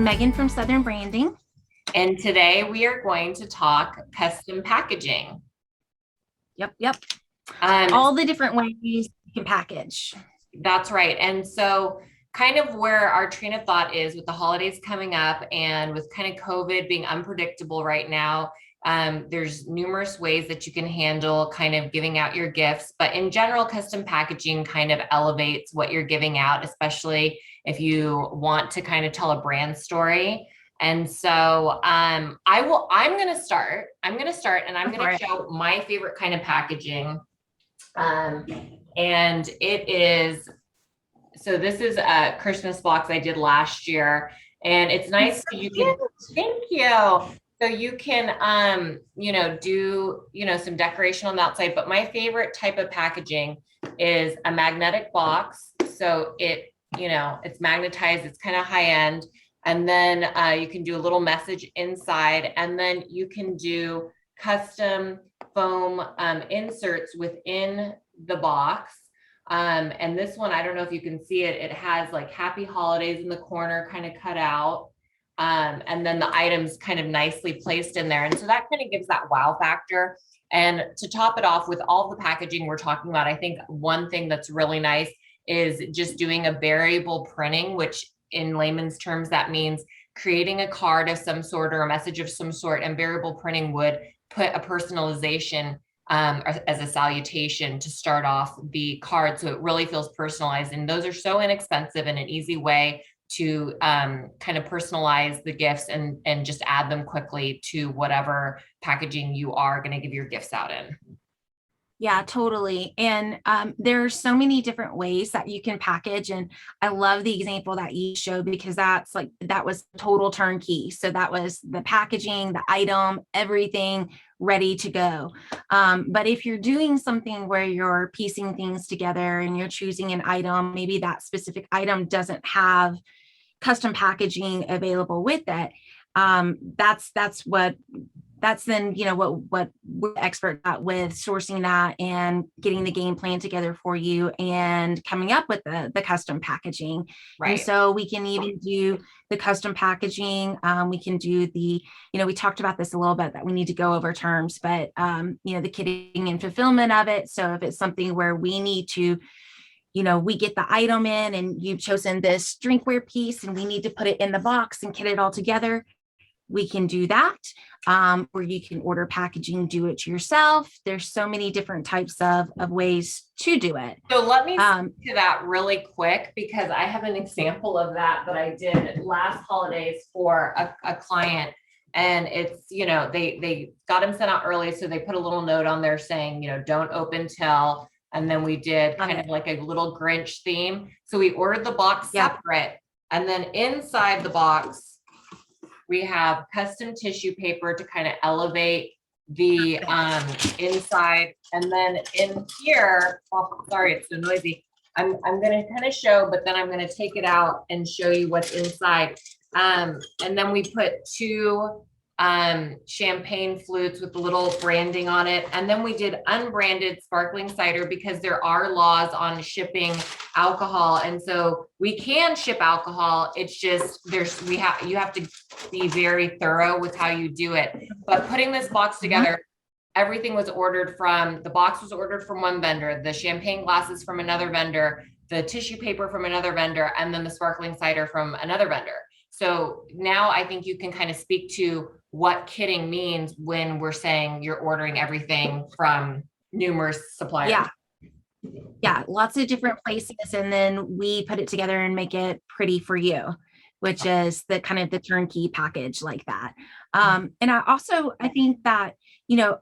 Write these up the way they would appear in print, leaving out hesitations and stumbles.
Megan from Southern Branding. And today we are going to talk custom packaging. Yep. Um, All the different ways you can package. that's right. And so kind of where our train of thought is with the holidays coming up and with kind of COVID being unpredictable right now, there's numerous ways that you can handle kind of giving out your gifts, but in general, custom packaging kind of elevates what you're giving out, especially if you want to kind of tell a brand story. And so I'm going to start and I'm going to show my favorite kind of packaging. And it is, so this is a Christmas box I did last year, and it's nice. You can, thank you. So you can, do, some decoration on the outside, but my favorite type of packaging is a magnetic box. So it's magnetized, it's kind of high end. And then you can do a little message inside, and then you can do custom foam inserts within the box. And this one, I don't know if you can see it, it has like happy holidays in the corner kind of cut out. And then the items kind of nicely placed in there. And so that kind of gives that wow factor. And to top it off with all the packaging we're talking about, I think one thing that's really nice is just doing a variable printing, which in layman's terms, that means creating a card of some sort or a message of some sort, and variable printing would put a personalization as a salutation to start off the card. So it really feels personalized. And those are so inexpensive and an easy way to kind of personalize the gifts and just add them quickly to whatever packaging you are going to give your gifts out in. Yeah, totally. And there's so many different ways that you can package. And I love the example that you showed, because that was total turnkey. So that was the packaging, the item, everything ready to go. But if you're doing something where you're piecing things together and you're choosing an item, maybe that specific item doesn't have custom packaging available with it. That's then, what we're expert at with sourcing that and getting the game plan together for you and coming up with the custom packaging. Right. And so we can even do the custom packaging. We can do we talked about this a little bit, that we need to go over terms, but, the kitting and fulfillment of it. So if it's something where we need to, we get the item in and you've chosen this drinkware piece and we need to put it in the box and kit it all together, we can do that. Or you can order packaging, do it yourself. There's so many different types of ways to do it. So let me speak to that really quick, because I have an example of that I did last holidays for a client. And it's, they got them sent out early. So they put a little note on there saying, don't open till, and then we did kind of like a little Grinch theme. So we ordered the box separate, and then inside the box, we have custom tissue paper to kind of elevate the inside. And then in here, sorry, it's so noisy. I'm going to kind of show, but then I'm going to take it out and show you what's inside. And then we put two champagne flutes with the little branding on it. And then we did unbranded sparkling cider, because there are laws on shipping alcohol. And so we can ship alcohol. It's just, you have to be very thorough with how you do it. But putting this box together, everything was ordered from, the box was ordered from one vendor, the champagne glasses from another vendor, the tissue paper from another vendor, and then the sparkling cider from another vendor. So now I think you can kind of speak to what kitting means when we're saying you're ordering everything from numerous suppliers. Yeah, lots of different places. And then we put it together and make it pretty for you, which is the kind of the turnkey package like that. And I think that,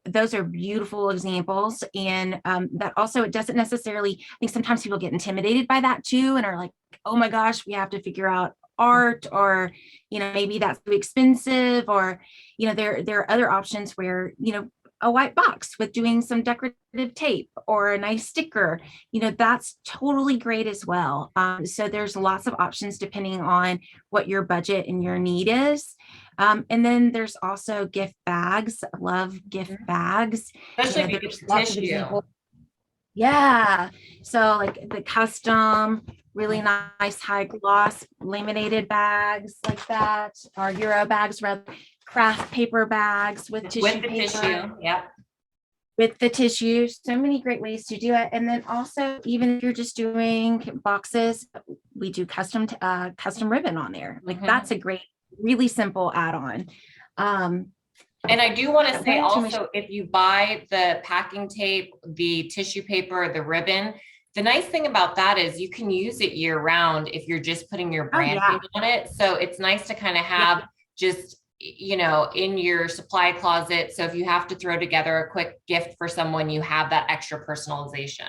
those are beautiful examples. And that also, it doesn't necessarily, I think sometimes people get intimidated by that too, and are like, oh my gosh, we have to figure out art, or maybe that's too expensive, or there are other options where a white box with doing some decorative tape or a nice sticker, that's totally great as well. So there's lots of options depending on what your budget and your need is. And then there's also gift bags. I love gift bags, especially if it's tissue. Yeah. So like the custom, really nice high gloss laminated bags like that, or Euro bags, rather craft paper bags with With tissue the paper, tissue. Yep. with the tissue. So many great ways to do it. And then also, even if you're just doing boxes, we do custom ribbon on there. Like Mhm. that's a great, really simple add-on. Um, And I do want to say going to my also, if you buy the packing tape, the tissue paper, the ribbon, the nice thing about that is you can use it year round if you're just putting your oh branding yeah. on it. So it's nice to kind of Yeah. have just, in your supply closet. So if you have to throw together a quick gift for someone, you have that extra personalization.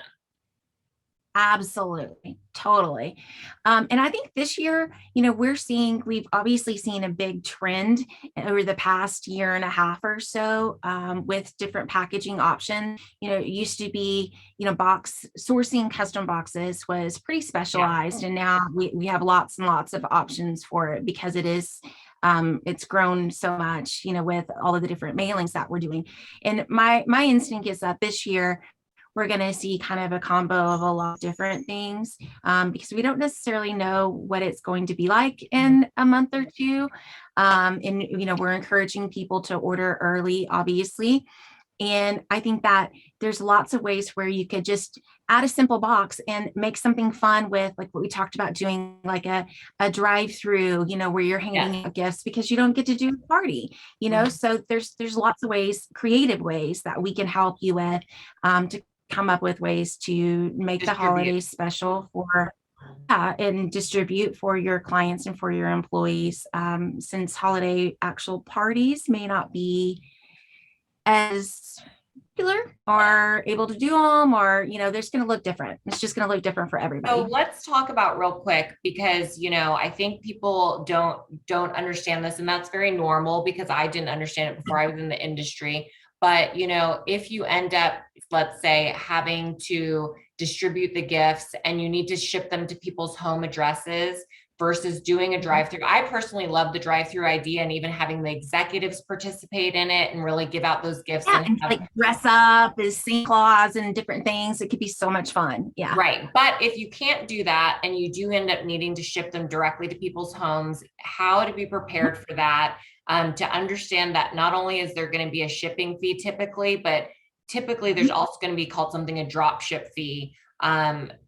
Absolutely, totally. And I think this year, we've obviously seen a big trend over the past year and a half or so with different packaging options. It used to be, box sourcing custom boxes was pretty Yeah. specialized, and now we have lots and lots of options for it because it's grown so much, with all of the different mailings that we're doing. And my instinct is that this year we're going to see kind of a combo of a lot of different things because we don't necessarily know what it's going to be like in a month or two. And, we're encouraging people to order early, obviously. And I think that there's lots of ways where you could just add a simple box and make something fun with, like what we talked about doing, like a drive-through, where you're Yes. handing out gifts because you don't get to do a party, So there's lots of ways, creative ways that we can help you with to come up with ways to make the Distribute. holidays special for and distribute for your clients and for your employees. Since holiday actual parties may not be as popular or able to do them, or there's going to look different. It's just going to look different for So everybody. let's talk about real quick because I think people don't understand this, and that's very normal because I didn't understand it before I was in the industry. But if you end up, let's say, having to distribute the gifts and you need to ship them to people's home addresses versus doing a Mhm. drive-through. I personally love the drive-through idea and even having the executives participate in it and really give out those gifts Yeah, and and have. like dress up as Santa Claus and different things. It could be so much fun. Yeah. Right. But if you can't do that and you do end up needing to ship them directly to people's homes, how to be prepared for that, to understand that not only is there going to be a shipping fee typically, but typically there's Mhm. also going to be called something a drop ship fee.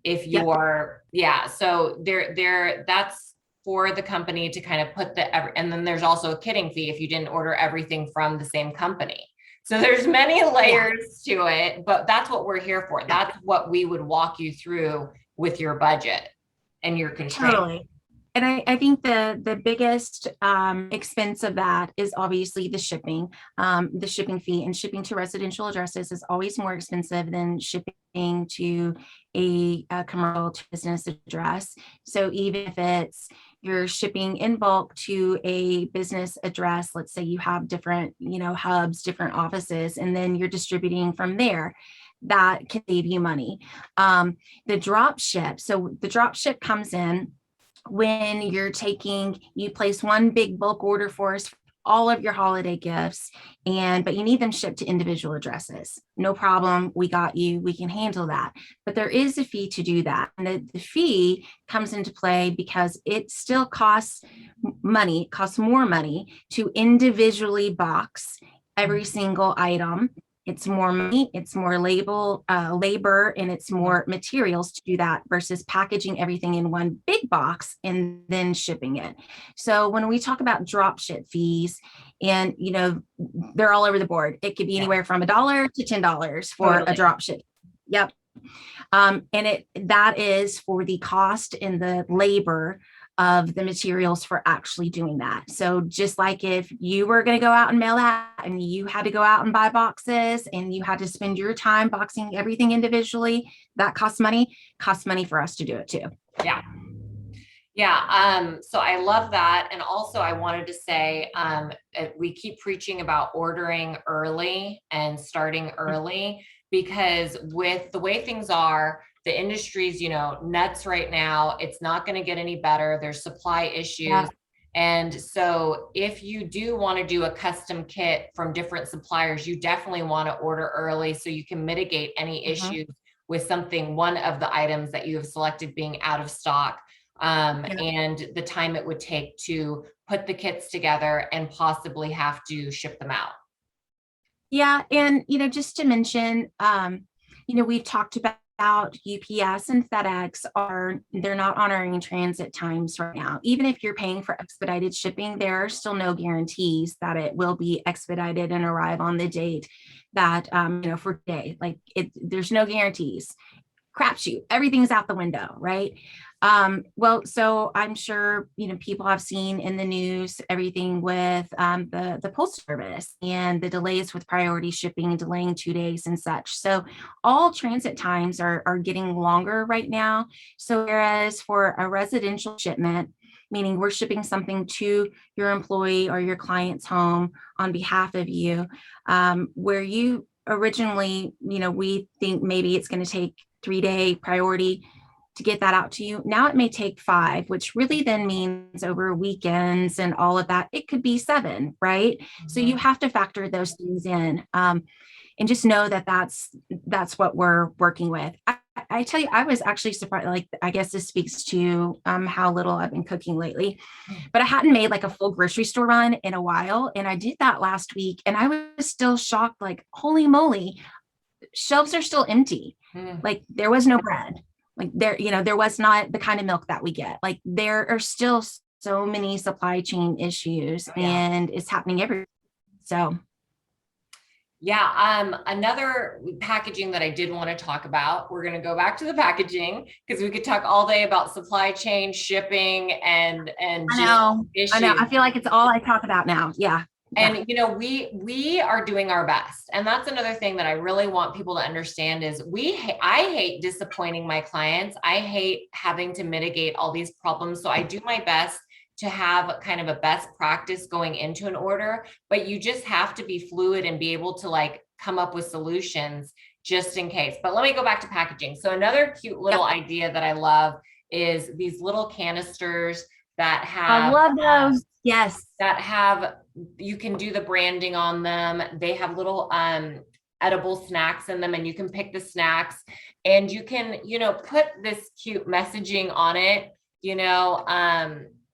If Yep. you're, yeah, so that's for the company to kind of put and then there's also a kitting fee if you didn't order everything from the same company. So there's many Yeah. layers to it, but that's what we're here for. Yeah. That's what we would walk you through with your budget and your constraints. Totally. And I think the biggest expense of that is obviously the shipping fee, and shipping to residential addresses is always more expensive than shipping to a commercial to business address. So even if it's you're shipping in bulk to a business address, let's say you have different, hubs, different offices, and then you're distributing from there, that can save you money. The drop ship, so the drop ship comes in when you place one big bulk order for us, all of your holiday gifts, but you need them shipped to individual addresses. No problem. We got you. We can handle that. But there is a fee to do that. And the fee comes into play because it still costs money, costs more money to individually box every single item. It's more money, it's more labor, and it's more materials to do that versus packaging everything in one big box and then shipping it. So when we talk about drop ship fees, and they're all over the board. It could be Yeah, anywhere from $1 to $10 for a totally. drop ship. Yep. And that is for the cost and the labor of the materials for actually doing that. So just like if you were going to go out and mail that and you had to go out and buy boxes and you had to spend your time boxing everything individually, that costs money for us to do it too. Yeah. Yeah. So I love that. And also I wanted to say, we keep preaching about ordering early and starting early because with the way things are, the industry's, nuts right now. It's not going to get any better. There's supply issues. Yeah. And so if you do want to do a custom kit from different suppliers, you definitely want to order early so you can mitigate any Mhm. issues with something, one of the items that you have selected being out of stock, and the time it would take to put the kits together and possibly have to ship them out. Yeah. And, just to mention, we've talked about UPS and FedEx they're not honoring transit times right now. Even if you're paying for expedited shipping, there are still no guarantees that it will be expedited and arrive on the date that, for today, there's no guarantees. Crapshoot, everything's out the window, right? Well, so I'm sure people have seen in the news everything with the postal service and the delays with priority shipping, delaying 2 days and such. So all transit times are getting longer right now. So whereas for a residential shipment, meaning we're shipping something to your employee or your client's home on behalf of you, where you originally, we think maybe it's going to take 3-day priority to get that out to you. Now it may take 5, which really then means over weekends and all of that, it could be 7, right? Mm-hmm. So you have to factor those things in, and just know that that's what we're working with. I tell you, I was actually surprised. I guess this speaks to how little I've been cooking lately, but I hadn't made a full grocery store run in a while. And I did that last week and I was still shocked, holy moly, shelves are still empty. There was no bread. There was not the kind of milk that we get. There are still so many supply chain issues, and it's happening everywhere. So. Yeah. Another packaging that I did want to talk about, we're going to go back to the packaging because we could talk all day about supply chain, shipping, and issues. I know. I feel like it's all I talk about now. Yeah. And, we are doing our best. And that's another thing that I really want people to understand is I hate disappointing my clients. I hate having to mitigate all these problems. So I do my best to have kind of a best practice going into an order, but you just have to be fluid and be able to come up with solutions just in case. But let me go back to packaging. So another cute little idea that I love is these little canisters that have— I love those. Yes. That have, you can do the branding on them. They have little edible snacks in them, and you can pick the snacks and you can, put this cute messaging on it,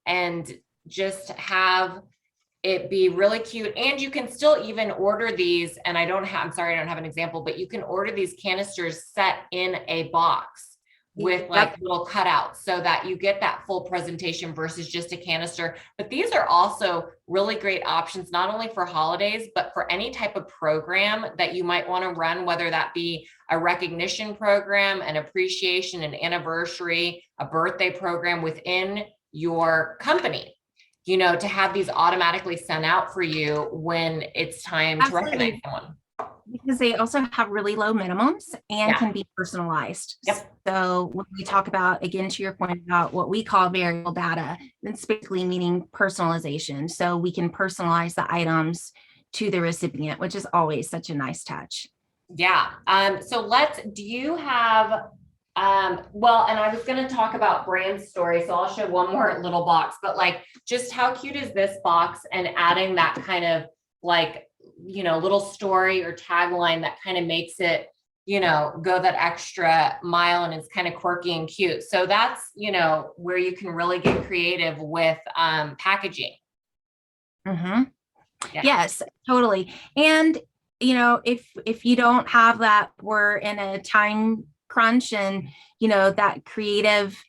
and just have it be really cute. And you can still even order these. And I'm sorry, I don't have an example, but you can order these canisters set in a box with little cutouts so that you get that full presentation versus just a canister. But these are also really great options, not only for holidays, but for any type of program that you might want to run, whether that be a recognition program, an appreciation, an anniversary, a birthday program within your company, to have these automatically sent out for you when it's time to recognize someone. Because they also have really low minimums and can be personalized. Yep. So when we talk about, again, to your point about what we call variable data, it's basically meaning personalization. So we can personalize the items to the recipient, which is always such a nice touch. Yeah. So do you have, well, and I was going to talk about brand story. So I'll show one more little box, but just how cute is this box, and adding that kind of little story or tagline that kind of makes it, go that extra mile, and it's kind of quirky and cute. So that's, where you can really get creative with packaging. Mm-hmm. Yeah. Yes, totally. And, if you don't have that, we're in a time crunch, and, that creative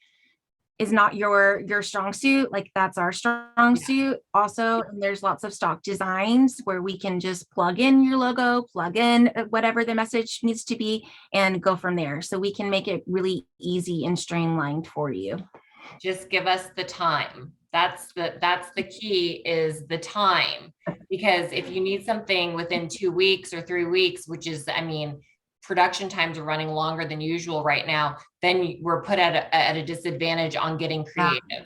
is not your strong suit, that's our strong suit also. And there's lots of stock designs where we can just plug in your logo, plug in whatever the message needs to be, and go from there. So we can make it really easy and streamlined for you. Just give us the time. That's the key, is the time, because if you need something within 2 weeks or 3 weeks, which is, production times are running longer than usual right now, then we're put at a disadvantage on getting creative. Yeah.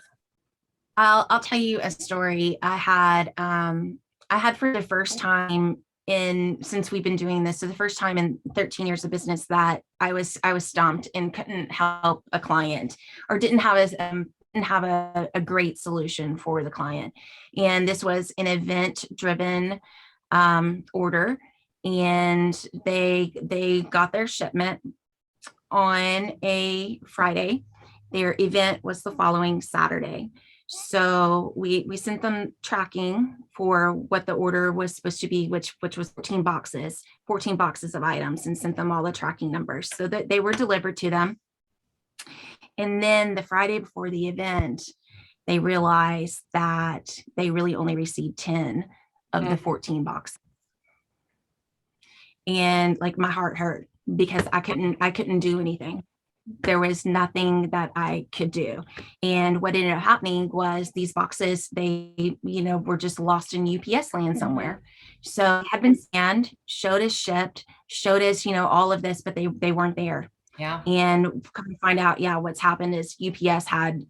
I'll tell you a story. I had for the first time since we've been doing this, so the first time in 13 years of business that I was stumped and couldn't help a client, or didn't have a great solution for the client. And this was an event driven order. And they got their shipment, on a Friday. Their event was the following Saturday. So we sent them tracking for what the order was supposed to be, which was 14 boxes of items, and sent them all the tracking numbers so that they were delivered to them. And then the Friday before the event, they realized that they really only received 10 of the 14 boxes. And like my heart hurt because I couldn't do anything. There was nothing that I could do. And what ended up happening was these boxes, they, were just lost in UPS land somewhere. So had been scanned, showed as shipped, showed as, all of this, but they weren't there. Yeah. And come to find out, what's happened is UPS had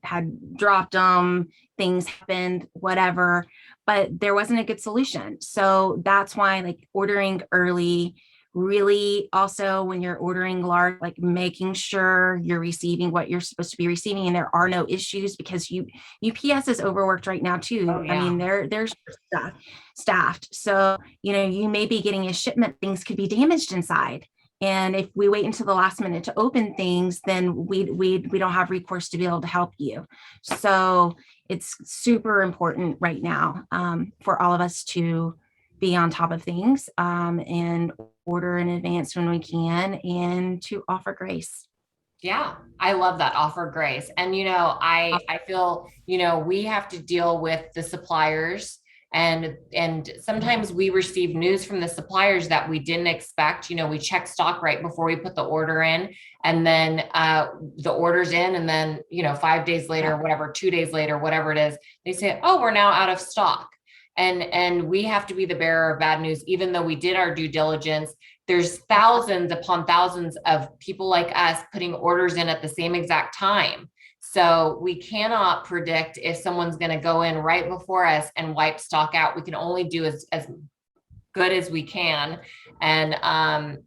dropped them, things happened, whatever, but there wasn't a good solution. So that's why like ordering early, really also when you're ordering large, like making sure you're receiving what you're supposed to be receiving and there are no issues, because UPS is overworked right now too. Oh, yeah. I mean, they're staffed. So, you may be getting a shipment, things could be damaged inside. And if we wait until the last minute to open things, then we don't have recourse to be able to help you. So it's super important right now for all of us to be on top of things and order in advance when we can, and to offer grace. Yeah, I love that, offer grace. And, I feel, we have to deal with the suppliers, and sometimes we receive news from the suppliers that we didn't expect. We check stock right before we put the order in, and then the order's in, and then, 5 days later, whatever, 2 days later, whatever it is, they say, oh, we're now out of stock. And we have to be the bearer of bad news, even though we did our due diligence. There's thousands upon thousands of people like us putting orders in at the same exact time. So we cannot predict if someone's going to go in right before us and wipe stock out. We can only do as good as we can. And,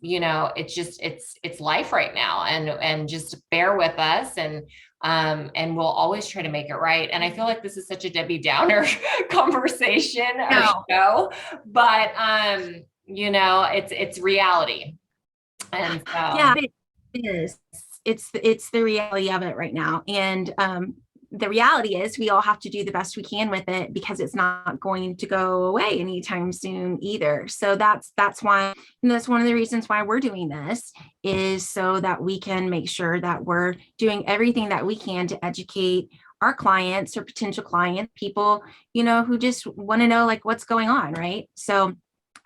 it's life right now, and just bear with us, and we'll always try to make it right. And I feel like this is such a Debbie Downer conversation or show, but, it's reality. And so. Yeah, it is. It's the reality of it right now. And the reality is we all have to do the best we can with it, because it's not going to go away anytime soon either. So that's why, that's one of the reasons why we're doing this, is so that we can make sure that we're doing everything that we can to educate our clients or potential clients, people, who just want to know like what's going on, right? So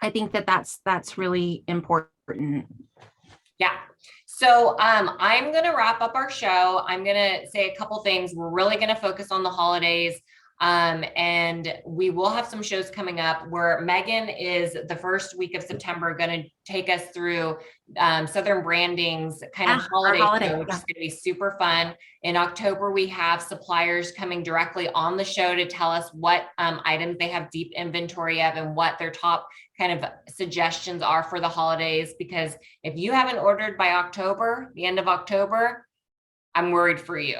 I think that's really important. Yeah. So I'm going to wrap up our show. I'm going to say a couple things. We're really going to focus on the holidays. And we will have some shows coming up where Megan is the first week of September going to take us through Southern Branding's kind of holiday show, which is going to be super fun. In October, we have suppliers coming directly on the show to tell us what items they have deep inventory of and what their top kind of suggestions are for the holidays. Because if you haven't ordered by October, the end of October, I'm worried for you.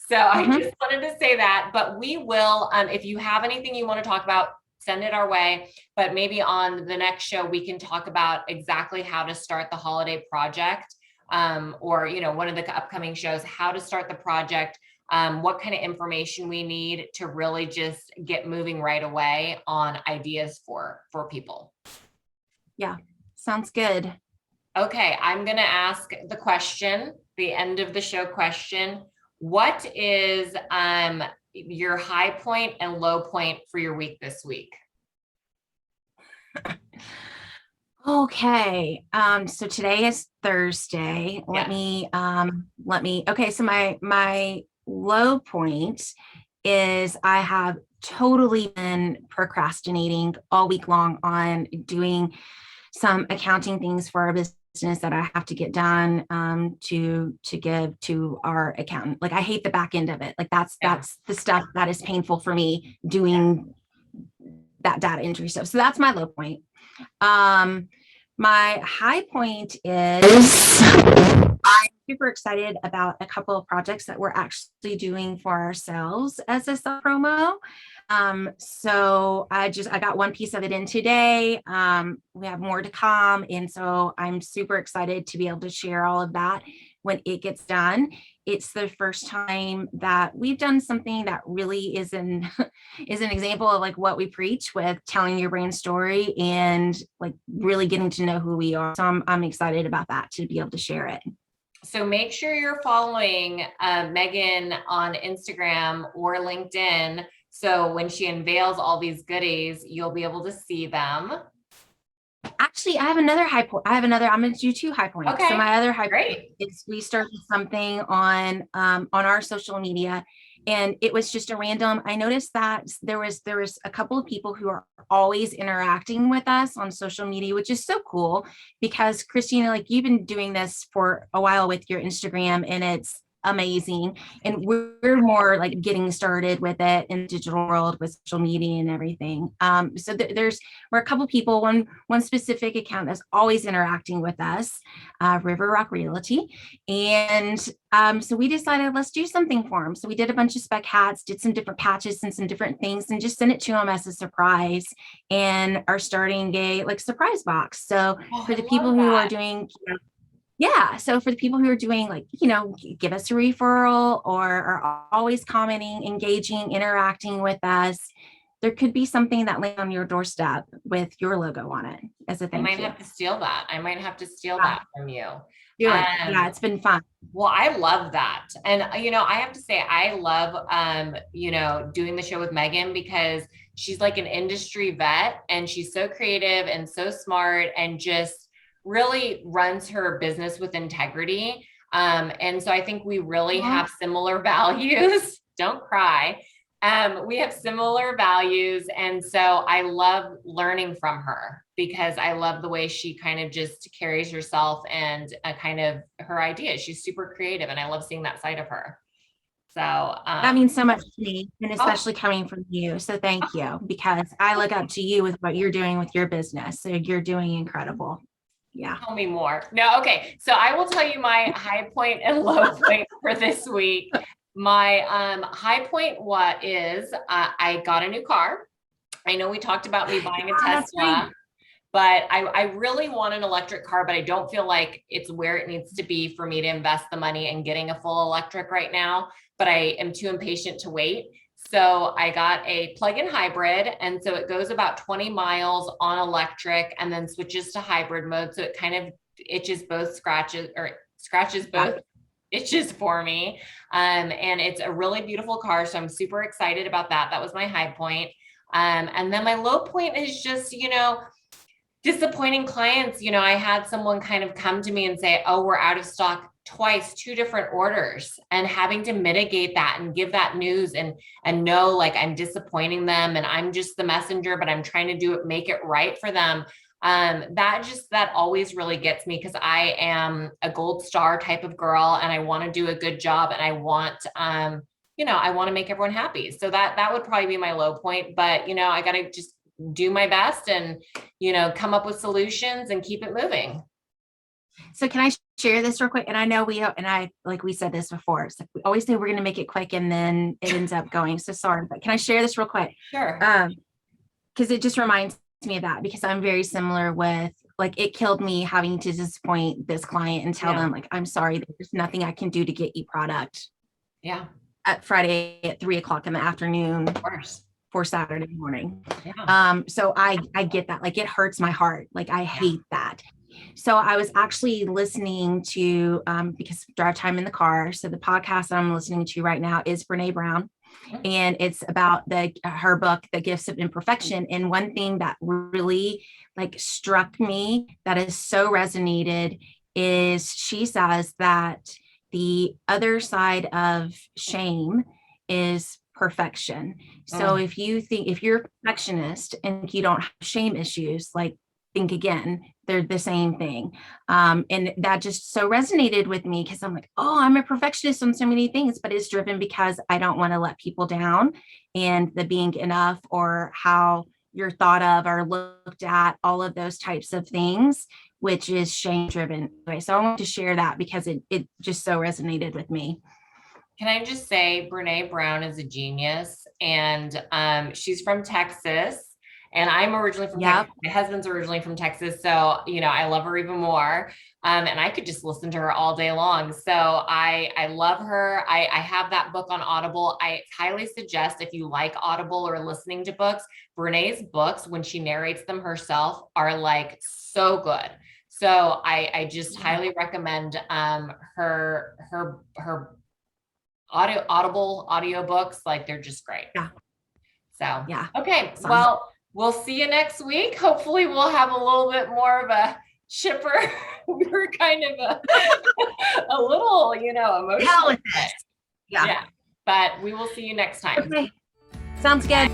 So I just wanted to say that, but we will, if you have anything you want to talk about, send it our way, but maybe on the next show, we can talk about exactly how to start the holiday project, or, one of the upcoming shows, how to start the project, what kind of information we need to really just get moving right away on ideas for people. Yeah. Sounds good. Okay. I'm going to ask the question, the end of the show question. What is your high point and low point for your week this week? Okay. So today is Thursday. Okay. So my low point is I have totally been procrastinating all week long on doing some accounting things for our business that I have to get done to give to our accountant. Like I hate the back end of it. Like that's the stuff that is painful for me, doing that data entry stuff. So that's my low point. My high point is I'm super excited about a couple of projects that we're actually doing for ourselves as a self promo. So I got one piece of it in today. We have more to come. And so I'm super excited to be able to share all of that when it gets done. It's the first time that we've done something that really is an is an example of like what we preach with telling your brand story and like really getting to know who we are. So I'm excited about that to be able to share it. So make sure you're following Meghan on Instagram or LinkedIn. So when she unveils all these goodies, you'll be able to see them. Actually, I have another high point. I'm going to do two high points. Okay, So my other high great. point is we started something on our social media, and it was just a random. I noticed that there was a couple of people who are always interacting with us on social media, which is so cool because Christina, like you've been doing this for a while with your Instagram, and it's amazing. And we're more like getting started with it in the digital world with social media and everything. So we're a couple people, one specific account that's always interacting with us, River Rock Realty. And so we decided let's do something for them. So we did a bunch of spec hats, did some different patches and some different things, and just sent it to them as a surprise, and are starting a like surprise box. So for the people who are doing, yeah. So for the people who are doing like, give us a referral or are always commenting, engaging, interacting with us, there could be something that lands on your doorstep with your logo on it as a thank you. I might have to steal that. I might have to steal that from you. Yeah, it's been fun. Well, I love that. And, I have to say, I love, doing the show with Meghan because she's like an industry vet and she's so creative and so smart and just really runs her business with integrity. And so I think we really have similar values. Don't cry. We have similar values. And so I love learning from her because I love the way she kind of just carries herself and kind of her ideas. She's super creative and I love seeing that side of her. So that means so much to me, and especially coming from you. So thank you, because I look up to you with what you're doing with your business. So you're doing incredible. Yeah. Tell me more. No, okay. So I will tell you my high point and low point for this week. My high point is I got a new car. I know we talked about me buying a Tesla, but I really want an electric car, but I don't feel like it's where it needs to be for me to invest the money in getting a full electric right now, but I am too impatient to wait. So I got a plug-in hybrid. And so it goes about 20 miles on electric and then switches to hybrid mode. So it kind of scratches both itches for me. And it's a really beautiful car. So I'm super excited about that. That was my high point. And then my low point is just, disappointing clients. I had someone kind of come to me and say, oh, we're out of stock twice, 2 different orders, and having to mitigate that and give that news and know like I'm disappointing them and I'm just the messenger, but I'm trying to make it right for them. That always really gets me because I am a gold star type of girl and I want to do a good job and I want, I want to make everyone happy. So that would probably be my low point, but I got to just do my best and, come up with solutions and keep it moving. So can I share this real quick? And I know we said this before. So we always say we're going to make it quick and then it ends up going. So sorry, but can I share this real quick? Sure. Because it just reminds me of that because I'm very similar with like, it killed me having to disappoint this client and tell them like, I'm sorry, there's nothing I can do to get you product. Yeah. At Friday at 3:00 in the afternoon. Of course. For Saturday morning. Yeah. So I get that. Like it hurts my heart. Like I hate that. So I was actually listening to, because drive time in the car. So the podcast that I'm listening to right now is Brene Brown. And it's about her book, The Gifts of Imperfection. And one thing that really like struck me that is so resonated is she says that the other side of shame is perfection. So if you're a perfectionist and you don't have shame issues, like think again, they're the same thing. And that just so resonated with me because I'm like, oh, I'm a perfectionist on so many things, but it's driven because I don't want to let people down and the being enough or how you're thought of or looked at, all of those types of things, which is shame driven. So I want to share that because it just so resonated with me. Can I just say Brene Brown is a genius, and she's from Texas. And I'm originally from Yep. Texas. My husband's originally from Texas. So, I love her even more. And I could just listen to her all day long. So I love her. I have that book on Audible. I highly suggest, if you like Audible or listening to books, Brene's books, when she narrates them herself, are like so good. So I just highly recommend her Audible audiobooks. Like, they're just great. Yeah. So, Yeah. okay. Awesome. Well, we'll see you next week. Hopefully we'll have a little bit more of a chipper. We were kind of a little, emotional. Hell with this. Yeah. Yeah. But we will see you next time. Okay. Sounds good.